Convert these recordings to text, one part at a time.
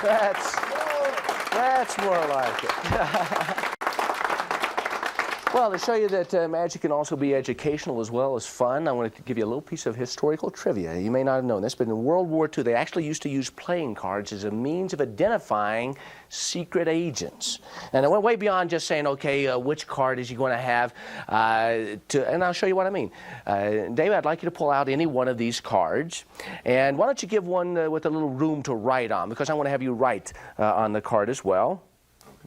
That's more like it. Well, to show you that magic can also be educational as well as fun, I want to give you a little piece of historical trivia. You may not have known this, but in World War II, they actually used to use playing cards as a means of identifying secret agents. And it went way beyond just saying, okay, which card is you going to have, and I'll show you what I mean. David, I'd like you to pull out any one of these cards, and why don't you give one with a little room to write on, because I want to have you write on the card as well.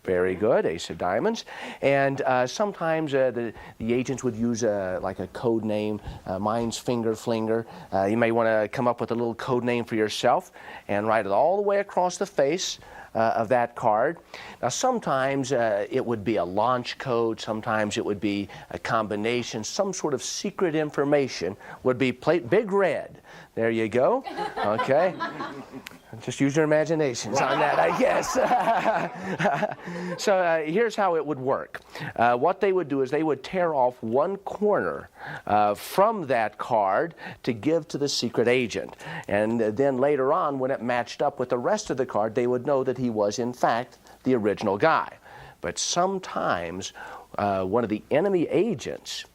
Very good, ace of diamonds. And sometimes the agents would use like a code name. Mine's Finger Flinger. You may want to come up with a little code name for yourself and write it all the way across the face of that card. Now sometimes it would be a launch code, sometimes it would be a combination, some sort of secret information would be big red. There you go. Okay. Just use your imaginations on that, I guess. So here's how it would work. What they would do is they would tear off one corner from that card to give to the secret agent. And then later on, when it matched up with the rest of the card, they would know that he was, in fact, the original guy. But sometimes one of the enemy agents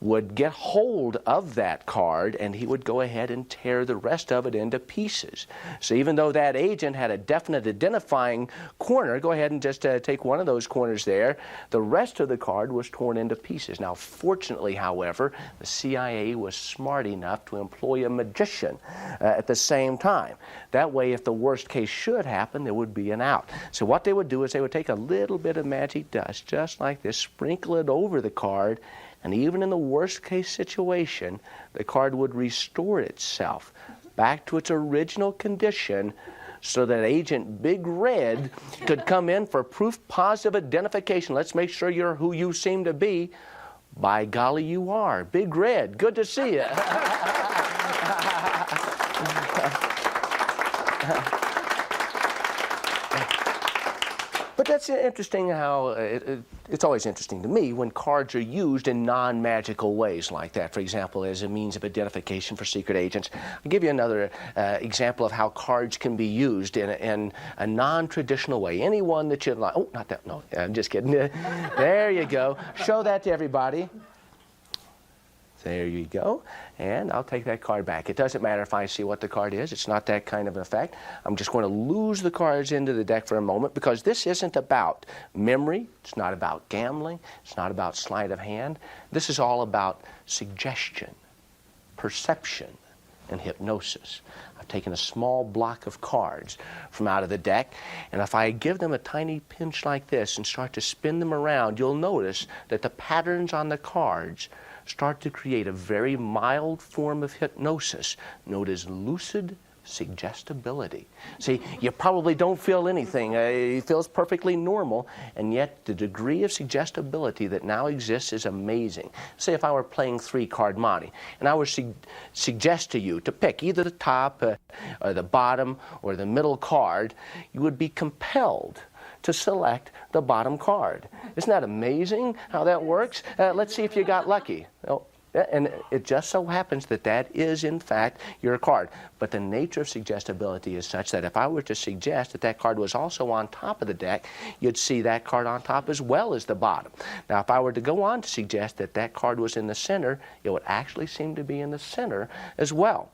would get hold of that card and he would go ahead and tear the rest of it into pieces. So even though that agent had a definite identifying corner, go ahead and just take one of those corners there, the rest of the card was torn into pieces. Now fortunately, however, the CIA was smart enough to employ a magician at the same time. That way, if the worst case should happen, there would be an out. So what they would do is they would take a little bit of magic dust, just like this, sprinkle it over the card, and even in the worst case situation, the card would restore itself back to its original condition so that Agent Big Red could come in for proof positive identification. Let's make sure you're who you seem to be. By golly, you are. Big Red, good to see you. But that's interesting how it's always interesting to me when cards are used in non-magical ways like that. For example, as a means of identification for secret agents. I'll give you another example of how cards can be used in a non-traditional way. Anyone that you'd like. Oh, not that. No, I'm just kidding. There you go. Show that to everybody. There you go. And I'll take that card back. It doesn't matter if I see what the card is. It's not that kind of an effect. I'm just going to lose the cards into the deck for a moment because this isn't about memory. It's not about gambling. It's not about sleight of hand. This is all about suggestion, perception, and hypnosis. I've taken a small block of cards from out of the deck, and if I give them a tiny pinch like this and start to spin them around, you'll notice that the patterns on the cards start to create a very mild form of hypnosis known as lucid suggestibility. See, you probably don't feel anything. It feels perfectly normal, and yet the degree of suggestibility that now exists is amazing. Say if I were playing 3-card Monte, and I were suggest to you to pick either the top, or the bottom, or the middle card, you would be compelled to select the bottom card. Isn't that amazing how that works? Let's see if you got lucky. Oh, and it just so happens that that is, in fact, your card. But the nature of suggestibility is such that if I were to suggest that that card was also on top of the deck, you'd see that card on top as well as the bottom. Now, if I were to go on to suggest that that card was in the center, it would actually seem to be in the center as well.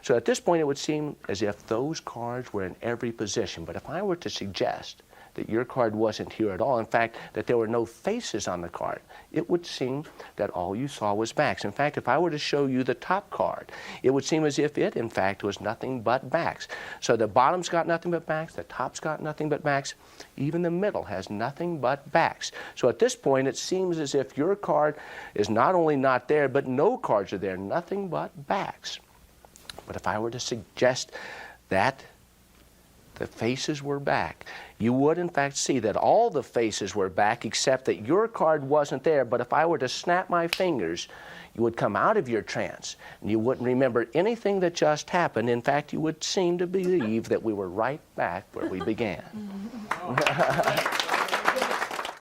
So at this point, it would seem as if those cards were in every position. But if I were to suggest that your card wasn't here at all, in fact, that there were no faces on the card, it would seem that all you saw was backs. In fact, if I were to show you the top card, it would seem as if it, in fact, was nothing but backs. So the bottom's got nothing but backs, the top's got nothing but backs, even the middle has nothing but backs. So at this point, it seems as if your card is not only not there, but no cards are there, nothing but backs. But if I were to suggest that the faces were back, you would in fact see that all the faces were back except that your card wasn't there. But if I were to snap my fingers, you would come out of your trance and you wouldn't remember anything that just happened. In fact, you would seem to believe that we were right back where we began.